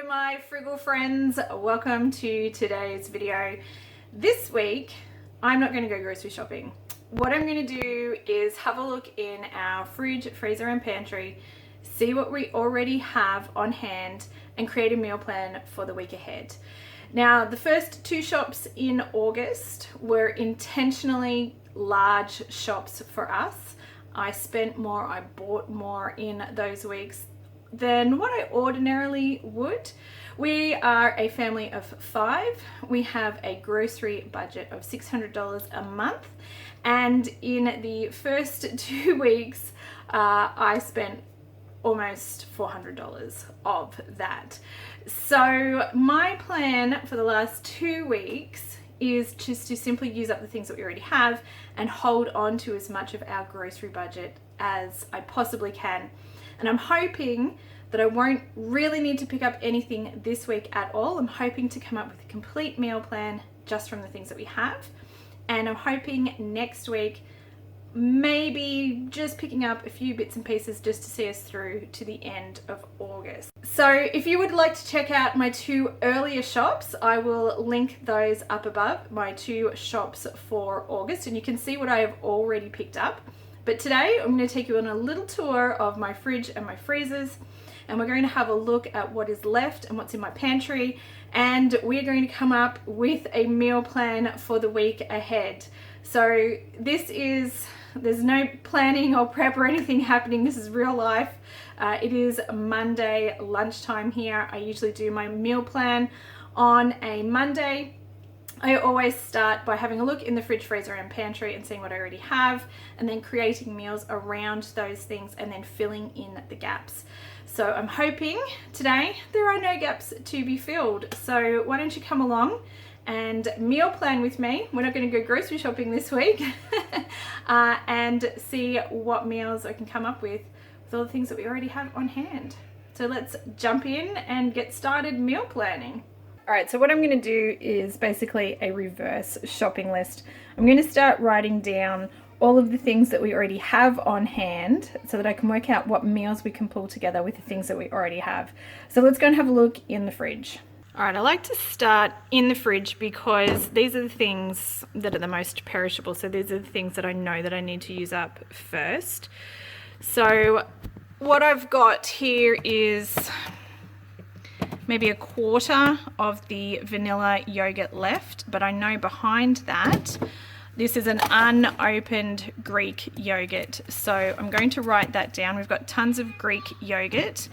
my frugal friends, welcome to today's video. This week I'm not going to go grocery shopping. What I'm going to do is have a look in our fridge, freezer and pantry, see what we already have on hand and create a meal plan for the week ahead. Now, the first two shops in August were intentionally large shops for us. I spent more, I bought more in those weeks than what I ordinarily would. We are a family of 5. We have a grocery budget of $600 a month, and in the first 2 weeks I spent almost $400 of that. So my plan for the last 2 weeks is just to simply use up the things that we already have and hold on to as much of our grocery budget as I possibly can. And I'm hoping that I won't really need to pick up anything this week at all. I'm hoping to come up with a complete meal plan just from the things that we have. And I'm hoping next week, maybe just picking up a few bits and pieces just to see us through to the end of August. So if you would like to check out my 2 earlier shops, I will link those up above, my 2 shops for August, and you can see what I have already picked up. But today I'm going to take you on a little tour of my fridge and my freezers, and we're going to have a look at what is left and what's in my pantry, and we're going to come up with a meal plan for the week ahead. So there's no planning or prep or anything happening. This is real life. It is Monday lunchtime here. I usually do my meal plan on a Monday. I always start by having a look in the fridge, freezer and pantry and seeing what I already have, and then creating meals around those things and then filling in the gaps. So I'm hoping today there are no gaps to be filled. So why don't you come along and meal plan with me. We're not going to go grocery shopping this week and see what meals I can come up with all the things that we already have on hand. So let's jump in and get started meal planning. All right, so what I'm going to do is basically a reverse shopping list. I'm going to start writing down all of the things that we already have on hand so that I can work out what meals we can pull together with the things that we already have. So let's go and have a look in the fridge. All right, I like to start in the fridge because these are the things that are the most perishable. So these are the things that I know that I need to use up first. So what I've got here is maybe a quarter of the vanilla yogurt left, but I know behind that this is an unopened Greek yogurt. So I'm going to write that down. We've got tons of Greek yogurt.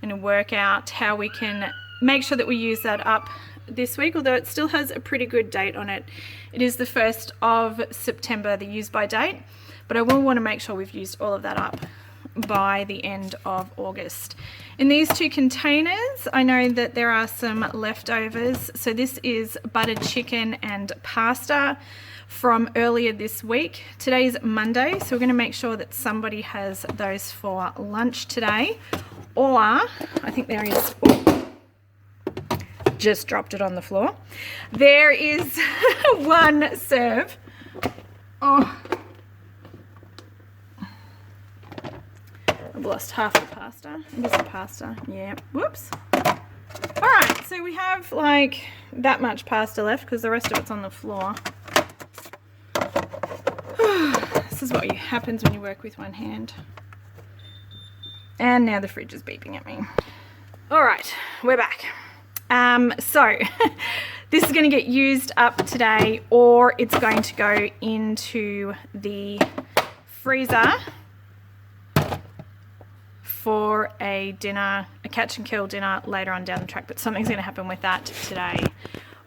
I'm going to work out how we can make sure that we use that up this week, although it still has a pretty good date on it. It is the 1st of September, the use by date, but I will want to make sure we've used all of that up by the end of August. In these 2 containers, I know that there are some leftovers. So this is buttered chicken and pasta from earlier this week. Today's Monday, so we're going to make sure that somebody has those for lunch today. Or I think there is, just dropped it on the floor. There is 1 serve. I've lost half the pasta. This is pasta. Yeah. Whoops. All right. So we have like that much pasta left because the rest of it's on the floor. This is what happens when you work with one hand. And now the fridge is beeping at me. All right. We're back. So this is going to get used up today, or it's going to go into the freezer for a dinner, a catch and kill dinner later on down the track, but something's going to happen with that today.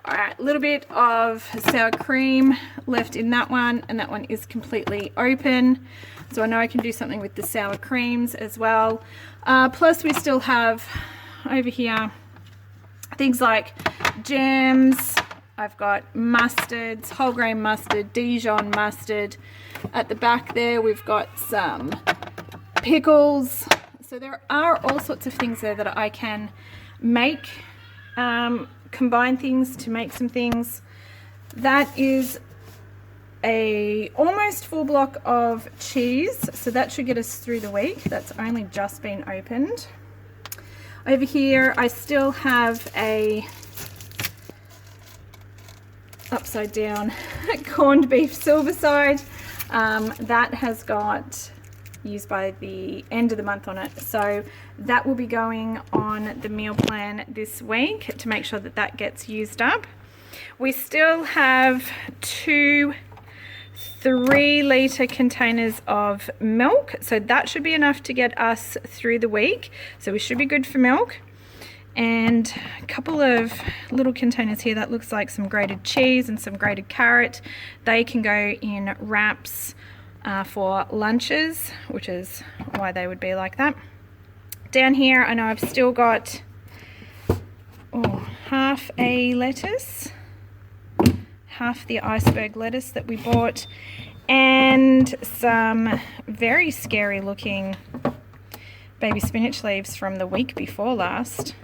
All right, a little bit of sour cream left in that one, and that one is completely open. So I know I can do something with the sour creams as well. Plus we still have over here things like jams. I've got mustards, whole grain mustard, Dijon mustard. At the back there, we've got some pickles. So there are all sorts of things there that I can make, combine things to make some things. That is a almost full block of cheese, so that should get us through the week. That's only just been opened. Over here I still have a upside down corned beef silverside that has got used by the end of the month on it, so that will be going on the meal plan this week to make sure that that gets used up. We still have 2 3-litre containers of milk, so that should be enough to get us through the week, so we should be good for milk. And a couple of little containers here that looks like some grated cheese and some grated carrot. They can go in wraps for lunches, which is why they would be like that. Down here I know I've still got half a lettuce, half the iceberg lettuce that we bought, and some very scary looking baby spinach leaves from the week before last.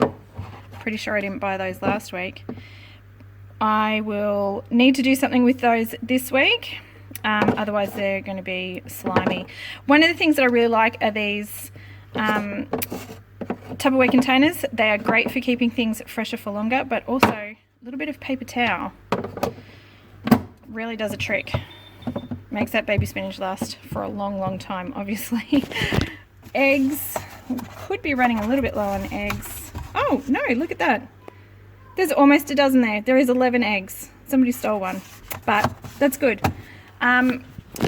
Pretty sure I didn't buy those last week. I will need to do something with those this week, otherwise they're going to be slimy. One of the things that I really like are these Tupperware containers. They are great for keeping things fresher for longer, but also a little bit of paper towel really does a trick. Makes that baby spinach last for a long time, obviously. Eggs, could be running a little bit low on eggs. Oh no, look at that, there's almost a dozen there. There is 11 eggs. Somebody stole one, but that's good.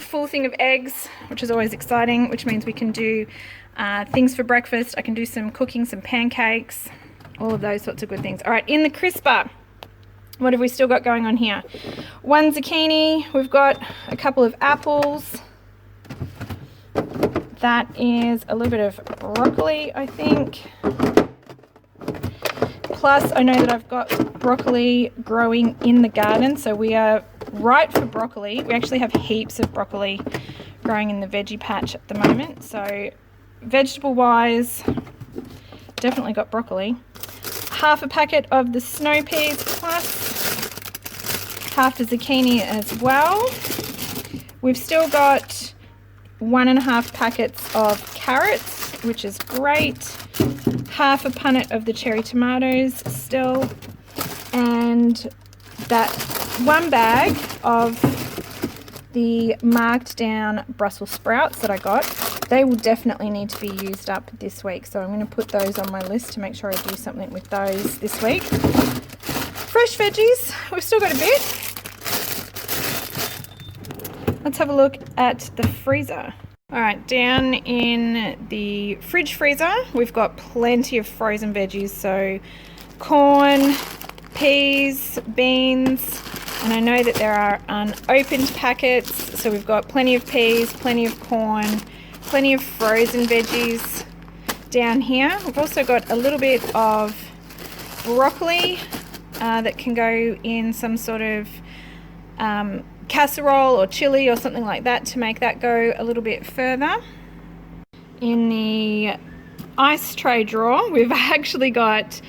Full thing of eggs, which is always exciting, which means we can do things for breakfast. I can do some cooking, some pancakes, all of those sorts of good things. All right, in the crisper, what have we still got going on here? 1 zucchini, we've got a couple of apples. That is a little bit of broccoli, I think. Plus, I know that I've got broccoli growing in the garden, so we are right for broccoli. We actually have heaps of broccoli growing in the veggie patch at the moment, so vegetable-wise, definitely got broccoli. Half a packet of the snow peas, plus half a zucchini as well. We've still got 1.5 packets of carrots, which is great. Half a punnet of the cherry tomatoes still, and that 1 bag of the marked down Brussels sprouts that I got. They will definitely need to be used up this week, so I'm going to put those on my list to make sure I do something with those this week. Fresh veggies, we've still got a bit. Let's have a look at the freezer. All right, down in the fridge freezer, we've got plenty of frozen veggies, so corn, peas, beans, and I know that there are unopened packets, so we've got plenty of peas, plenty of corn, plenty of frozen veggies down here. We've also got a little bit of broccoli that can go in some sort of casserole or chili or something like that to make that go a little bit further. In the ice tray drawer, we've actually got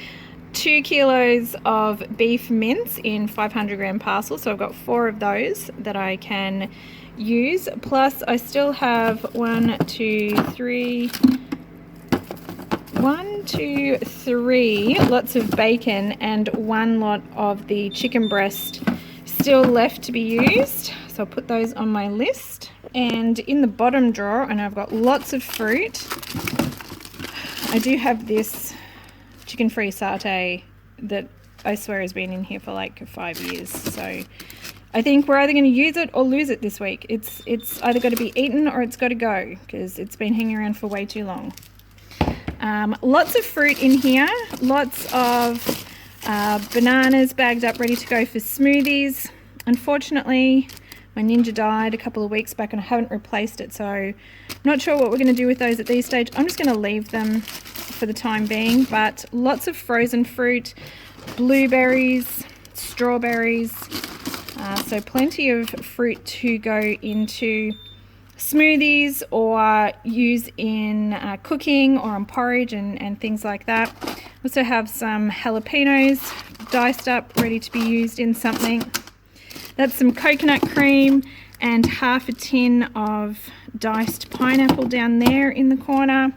2 kilos of beef mince in 500 gram parcels, so I've got 4 of those that I can use, plus I still have 1, 2, 3 lots of bacon and 1 lot of the chicken breast still left to be used, so I'll put those on my list. And in the bottom drawer, and I've got lots of fruit, I do have this chicken free satay that I swear has been in here for like 5 years, so I think we're either going to use it or lose it this week. It's either got to be eaten or it's got to go, because it's been hanging around for way too long. Lots of fruit in here, lots of bananas bagged up ready to go for smoothies. Unfortunately, my Ninja died a couple of weeks back and I haven't replaced it, so not sure what we're going to do with those at this stage. I'm just going to leave them for the time being, but lots of frozen fruit, blueberries, strawberries, so plenty of fruit to go into smoothies or use in cooking or on porridge and things like that. Also have some jalapenos diced up ready to be used in something. That's some coconut cream and half a tin of diced pineapple down there in the corner.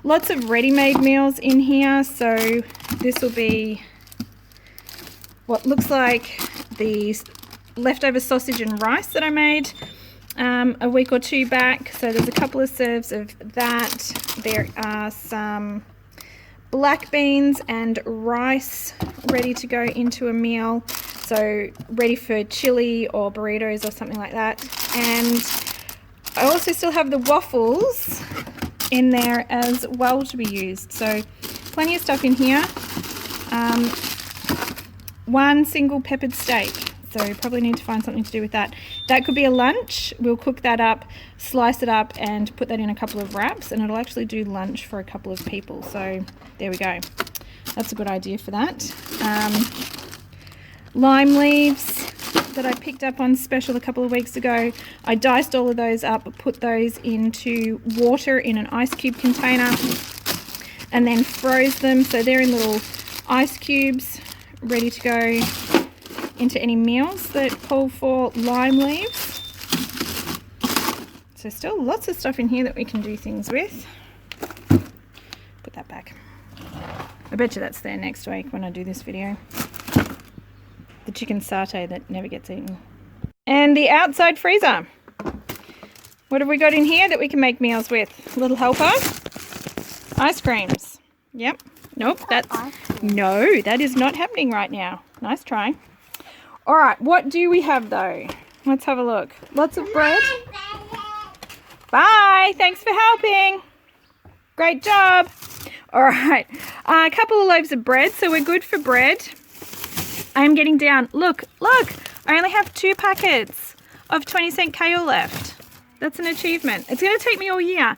Lots of ready-made meals in here. So this will be what looks like the leftover sausage and rice that I made a week or two back. So there's a couple of serves of that. There are some black beans and rice ready to go into a meal. So ready for chili or burritos or something like that. And I also still have the waffles in there as well to be used. So plenty of stuff in here. One single peppered steak. So probably need to find something to do with that. That could be a lunch. We'll cook that up, slice it up and put that in a couple of wraps, and it'll actually do lunch for a couple of people. So there we go. That's a good idea for that. Lime leaves that I picked up on special a couple of weeks ago. I diced all of those up, put those into water in an ice cube container, and then froze them. So they're in little ice cubes, ready to go into any meals that call for lime leaves. So still lots of stuff in here that we can do things with. Put that back. I bet you that's there next week when I do this video. The chicken satay that never gets eaten. And the outside freezer. What have we got in here that we can make meals with? Little helper. Ice creams. Yep. Nope, no, that is not happening right now. Nice try. All right, what do we have though? Let's have a look. Lots of bread. Bye, thanks for helping. Great job. All right, a couple of loaves of bread, so we're good for bread. I'm getting down. Look, I only have 2 packets of 20-cent kale left. That's an achievement. It's going to take me all year,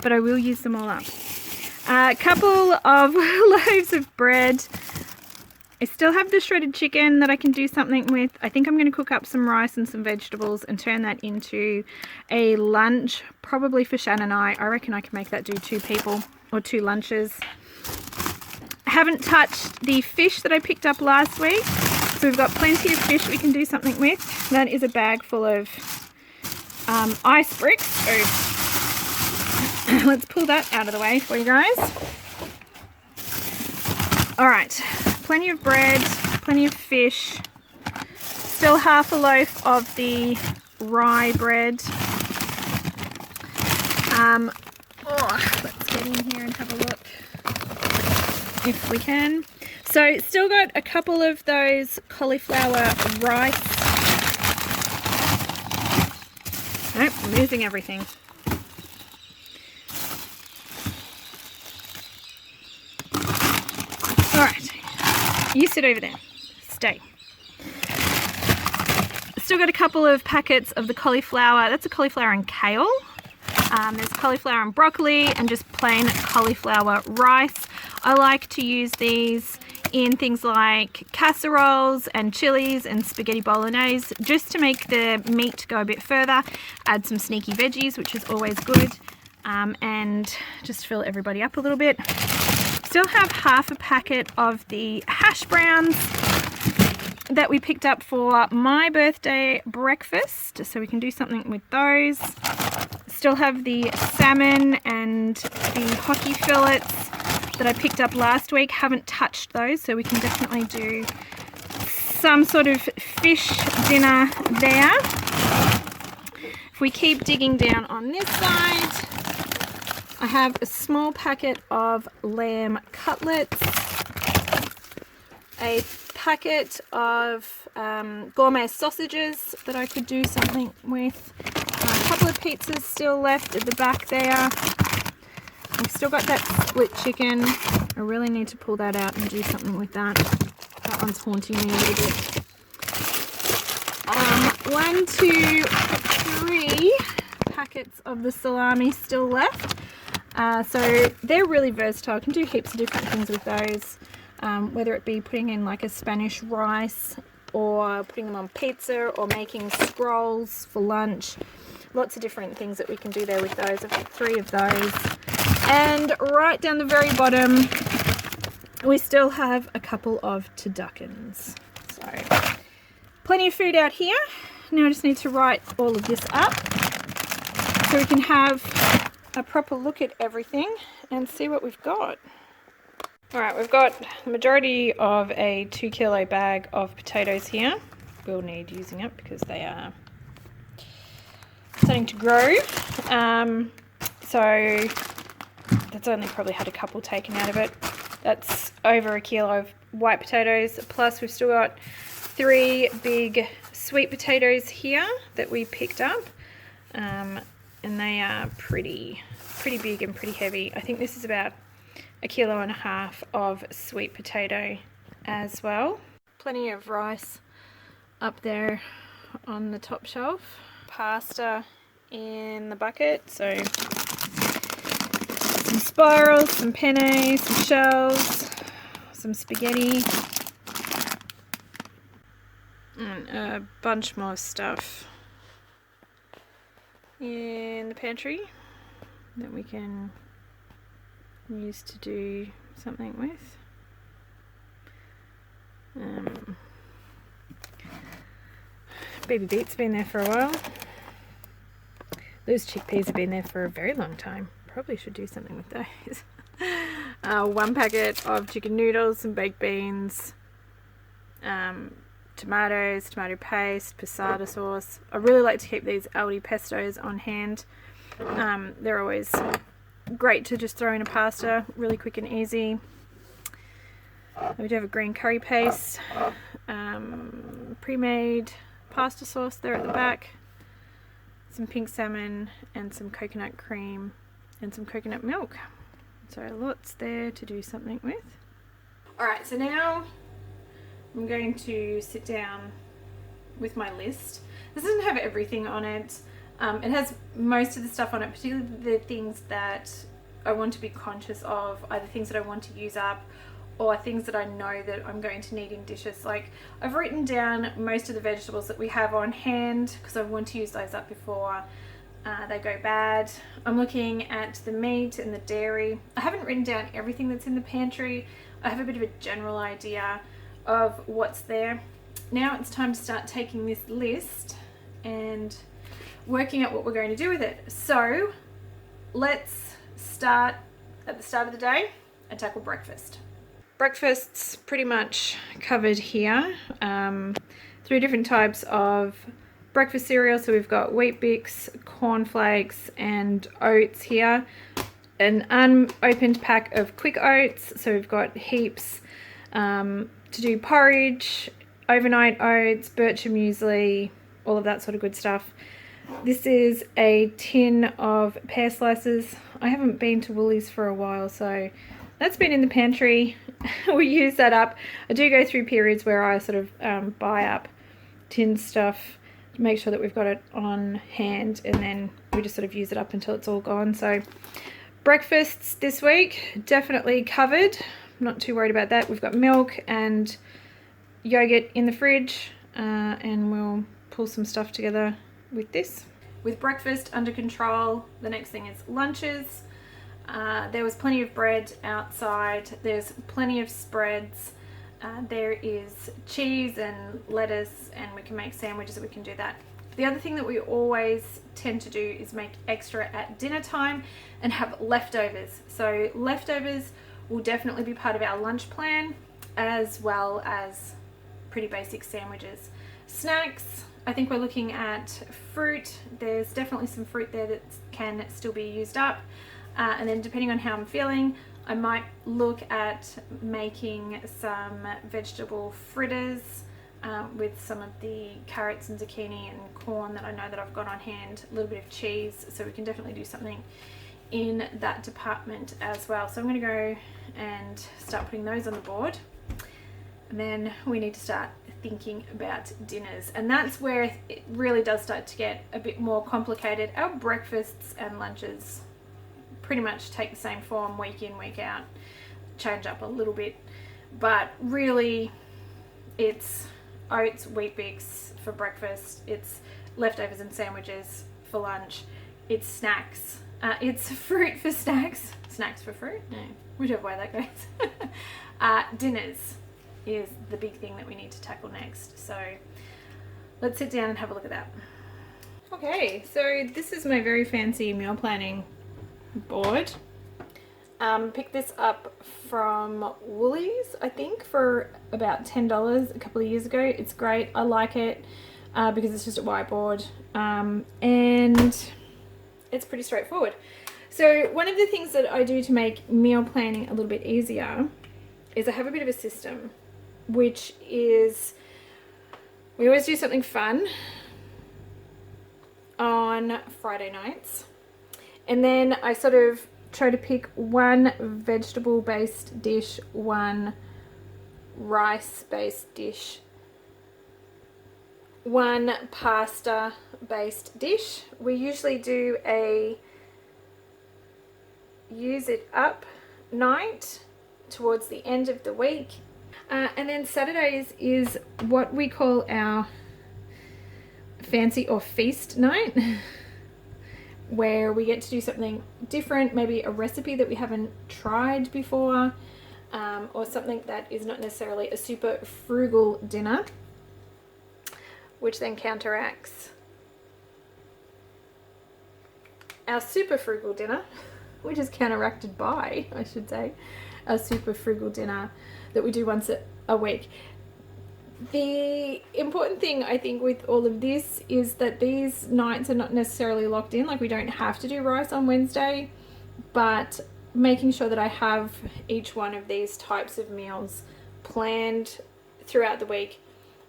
but I will use them all up. A couple of loaves of bread. I still have the shredded chicken that I can do something with. I think I'm going to cook up some rice and some vegetables and turn that into a lunch, probably for Shan and I. I reckon I can make that do 2 people or 2 lunches. I haven't touched the fish that I picked up last week, so we've got plenty of fish we can do something with. That is a bag full of ice bricks. So let's pull that out of the way for you guys. All right. Plenty of bread, plenty of fish, still half a loaf of the rye bread. Let's get in here and have a look if we can. So still got a couple of those cauliflower rice. Nope, I'm losing everything. All right. You sit over there. Stay. Still got a couple of packets of the cauliflower. That's a cauliflower and kale. There's cauliflower and broccoli and just plain cauliflower rice. I like to use these in things like casseroles and chilies and spaghetti bolognese, just to make the meat go a bit further. Add some sneaky veggies, which is always good, and just fill everybody up a little bit. Still have half a packet of the hash browns that we picked up for my birthday breakfast, so we can do something with those. Still have the salmon and the hockey fillets that I picked up last week. Haven't touched those, so we can definitely do some sort of fish dinner there. If we keep digging down on this side, I have a small packet of lamb cutlets, a packet of gourmet sausages that I could do something with, a couple of pizzas still left at the back there. I've still got that split chicken. I really need to pull that out and do something with that. That one's haunting me a little bit. 1, 2, 3 packets of the salami still left. So they're really versatile. I can do heaps of different things with those, whether it be putting in like a Spanish rice or putting them on pizza or making scrolls for lunch. Lots of different things that we can do there with those. I've got 3 of those. And right down the very bottom, we still have a couple of turduckens. So plenty of food out here. Now I just need to write all of this up so we can have a proper look at everything and see what we've got. Alright, we've got the majority of a 2 kilo bag of potatoes here. We'll need using up because they are starting to grow. So that's only probably had a couple taken out of it. That's over a kilo of white potatoes, plus we've still got 3 big sweet potatoes here that we picked up, and they are pretty big and pretty heavy. I think this is about 1.5 kilos of sweet potato as well. Plenty of rice up there on the top shelf. Pasta in the bucket, so some spirals, some penne, some shells, some spaghetti, and a bunch more stuff in the pantry that we can use to do something with. Baby beets been there for a while. Those chickpeas have been there for a very long time. Probably should do something with those. 1 packet of chicken noodles, some baked beans, tomatoes, tomato paste, passata sauce. I really like to keep these Aldi pestos on hand. They're always great to just throw in a pasta, really quick and easy. We do have a green curry paste, pre-made pasta sauce there at the back, some pink salmon and some coconut cream and some coconut milk. So lots there to do something with. Alright, so now I'm going to sit down with my list. This doesn't have everything on it. It has most of the stuff on it, particularly the things that I want to be conscious of, either things that I want to use up or things that I know that I'm going to need in dishes. Like, I've written down most of the vegetables that we have on hand because I want to use those up before they go bad. I'm looking at the meat and the dairy. I haven't written down everything that's in the pantry. I have a bit of a general idea of what's there. Now it's time to start taking this list and working out what we're going to do with it. So let's start at the start of the day and tackle breakfast. Breakfast's pretty much covered here. 3 different types of breakfast cereal. So we've got Wheat Bix, cornflakes and oats here. An unopened pack of quick oats. So we've got heaps to do porridge, overnight oats, bircher muesli, all of that sort of good stuff. This is a tin of pear slices. I haven't been to Woolies for a while, so that's been in the pantry. We use that up. I do go through periods where I sort of buy up tin stuff to make sure that we've got it on hand, and then we just sort of use it up until it's all gone. So breakfasts this week, definitely covered. I'm not too worried about that. We've got milk and yogurt in the fridge, and we'll pull some stuff together with this. With breakfast under control, the next thing is lunches. There was plenty of bread outside. There's plenty of spreads. There is cheese and lettuce, and we can make sandwiches, so we can do that. The other thing that we always tend to do is make extra at dinner time and have leftovers. So leftovers will definitely be part of our lunch plan, as well as pretty basic sandwiches. Snacks, I think we're looking at fruit. There's definitely some fruit there that can still be used up. And then depending on how I'm feeling, I might look at making some vegetable fritters with some of the carrots and zucchini and corn that I know that I've got on hand, a little bit of cheese, so we can definitely do something in that department as well. So I'm going to go and start putting those on the board, and then we need to start thinking about dinners, and that's where it really does start to get a bit more complicated. Our breakfasts and lunches pretty much take the same form week in, week out, change up a little bit, but really it's oats, Wheat Bix for breakfast, it's leftovers and sandwiches for lunch, it's snacks, it's fruit for snacks, snacks for fruit, no, whichever way that goes. Dinners is the big thing that we need to tackle next, so let's sit down and have a look at that. Okay, so this is my very fancy meal planning board. Picked this up from Woolies, I think, for about $10 a couple of years ago. It's great. I like it because it's just a whiteboard and it's pretty straightforward. So one of the things that I do to make meal planning a little bit easier is I have a bit of a system, which is we always do something fun on Friday nights, and then I sort of try to pick one vegetable based dish, one rice based dish, one pasta based dish. We usually do a use it up night towards the end of the week, and then Saturdays is what we call our fancy or feast night, where we get to do something different, maybe a recipe that we haven't tried before, or something that is not necessarily a super frugal dinner, which then counteracts our super frugal dinner, which is counteracted by, I should say, a super frugal dinner that we do once a week. The important thing, I think, with all of this is that these nights are not necessarily locked in. Like, we don't have to do rice on Wednesday, but making sure that I have each one of these types of meals planned throughout the week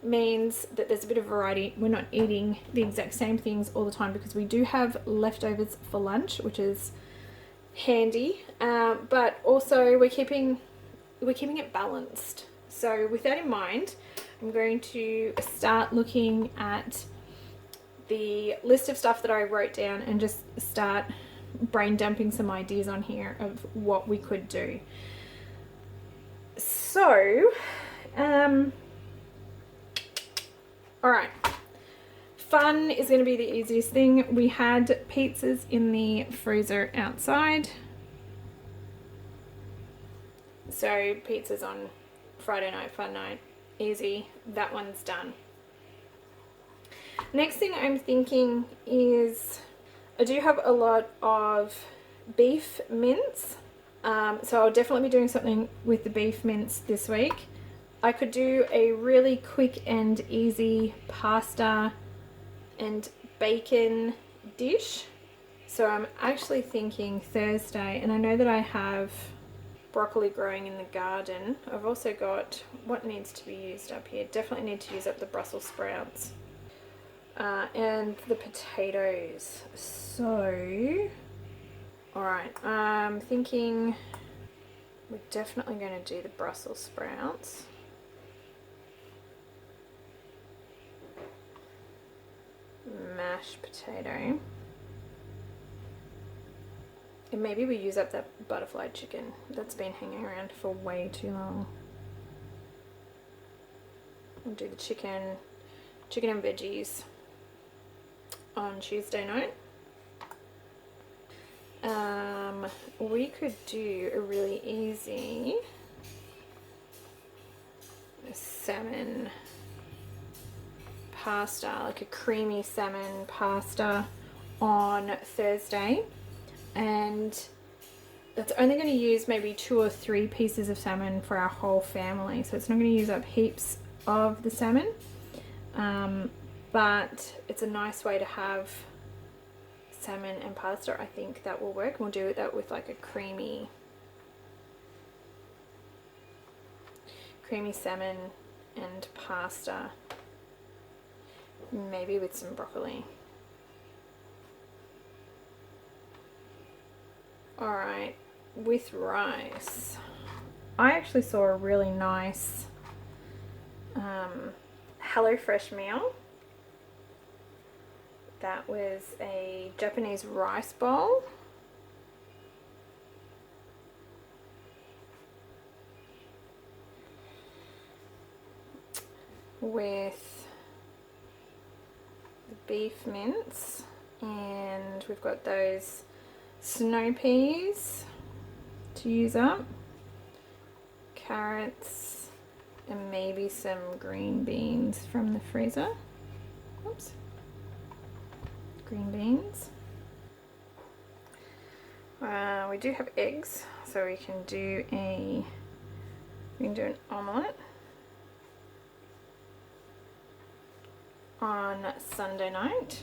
means that there's a bit of variety. We're not eating the exact same things all the time because we do have leftovers for lunch, which is handy, but also we're keeping it balanced. So with that in mind, I'm going to start looking at the list of stuff that I wrote down and just start brain dumping some ideas on here of what we could do. So, all right. Fun is going to be the easiest thing. We had pizzas in the freezer outside. So pizzas on Friday night, fun night. Easy. That one's done. Next thing I'm thinking is I do have a lot of beef mince. So I'll definitely be doing something with the beef mince this week. I could do a really quick and easy pasta and bacon dish. So I'm actually thinking Thursday, and I know that I have broccoli growing in the garden. I've also got what needs to be used up here. Definitely need to use up the Brussels sprouts and the potatoes. So, all right, I'm thinking we're definitely going to do the Brussels sprouts. Mashed potato. And maybe we use up that butterfly chicken that's been hanging around for way too long. We'll do the chicken and veggies on Tuesday night. We could do a really easy salmon pasta, like a creamy salmon pasta on Thursday. And that's only going to use maybe 2 or 3 pieces of salmon for our whole family, so it's not going to use up heaps of the salmon, but it's a nice way to have salmon and pasta. I think that will work. We'll do that with like a creamy salmon and pasta, maybe with some broccoli. Alright, with rice, I actually saw a really nice HelloFresh meal. That was a Japanese rice bowl with the beef mince, and we've got those snow peas to use up, carrots, and maybe some green beans from the freezer. Oops. Green beans. We do have eggs, so we can do an omelette on Sunday night,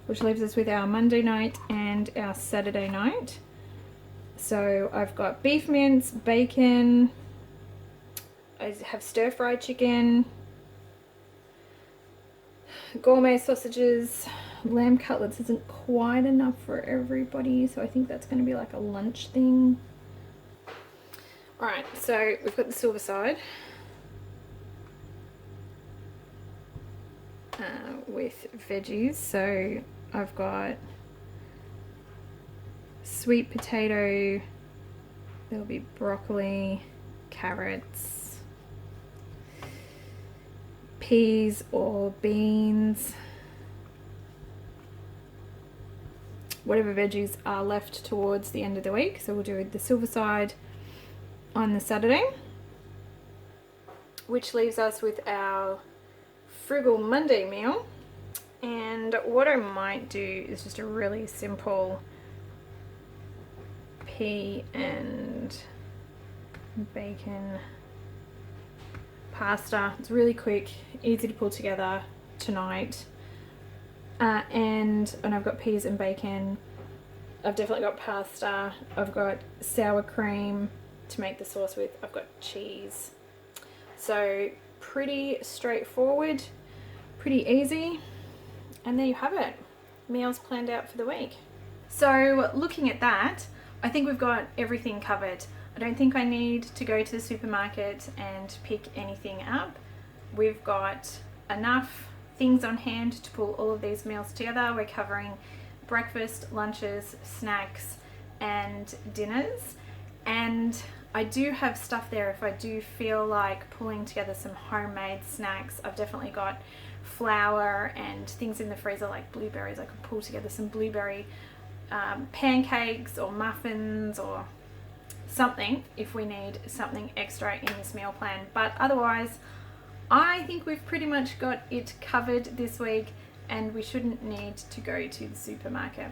which leaves us with our Monday night and our Saturday night. So I've got beef mince, bacon, I have stir-fried chicken, gourmet sausages. Lamb cutlets isn't quite enough for everybody, so I think that's going to be like a lunch thing. Alright, so we've got the silver side with veggies. So I've got sweet potato, there'll be broccoli, carrots, peas or beans, whatever veggies are left towards the end of the week. So we'll do the silver side on the Saturday, which leaves us with our Frugal Monday meal. And what I might do is just a really simple pea and bacon pasta. It's really quick, easy to pull together tonight. And I've got peas and bacon. I've definitely got pasta. I've got sour cream to make the sauce with. I've got cheese. So pretty straightforward, pretty easy. And there you have it. Meals planned out for the week. So looking at that, I think we've got everything covered. I don't think I need to go to the supermarket and pick anything up. We've got enough things on hand to pull all of these meals together. We're covering breakfast, lunches, snacks, and dinners. And I do have stuff there if I do feel like pulling together some homemade snacks. I've definitely got flour and things in the freezer like blueberries. I could pull together some blueberry pancakes or muffins or something if we need something extra in this meal plan. But otherwise, I think we've pretty much got it covered this week and we shouldn't need to go to the supermarket.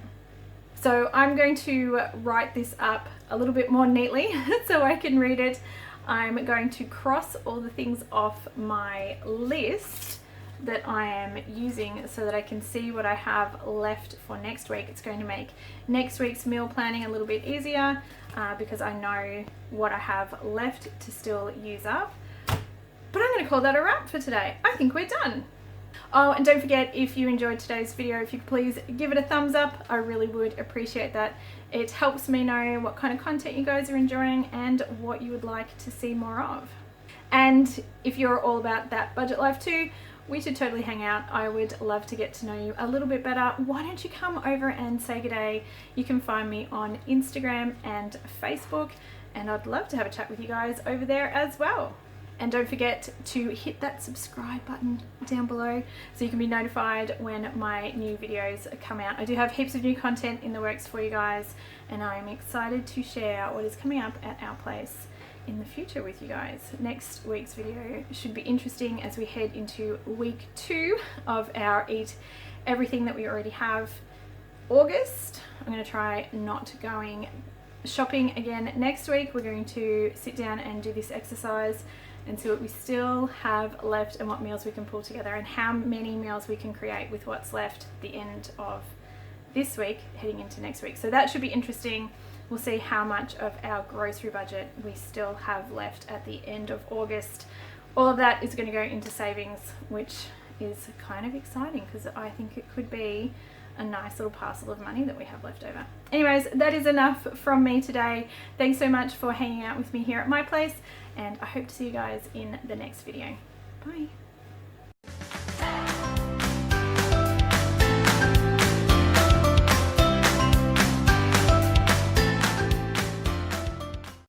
So I'm going to write this up a little bit more neatly so I can read it. I'm going to cross all the things off my list that I am using so that I can see what I have left for next week. It's going to make next week's meal planning a little bit easier because I know what I have left to still use up. But I'm going to call that a wrap for today. I think we're done. Oh, and don't forget, if you enjoyed today's video, if you could please give it a thumbs up. I really would appreciate that. It helps me know what kind of content you guys are enjoying and what you would like to see more of. And if you're all about that budget life too, we should totally hang out. I would love to get to know you a little bit better. Why don't you come over and say good day? You can find me on Instagram and Facebook, and I'd love to have a chat with you guys over there as well. And don't forget to hit that subscribe button down below so you can be notified when my new videos come out. I do have heaps of new content in the works for you guys, and I'm excited to share what is coming up at our place in the future with you guys. Next week's video should be interesting as we head into week 2 of our Eat Everything that we already have August. I'm going to try not going shopping again next week. We're going to sit down and do this exercise and see what we still have left and what meals we can pull together and how many meals we can create with what's left at the end of this week heading into next week. So that should be interesting. We'll see how much of our grocery budget we still have left at the end of August. All of that is going to go into savings, which is kind of exciting because I think it could be a nice little parcel of money that we have left over. Anyways, that is enough from me today. Thanks so much for hanging out with me here at my place, and I hope to see you guys in the next video. Bye.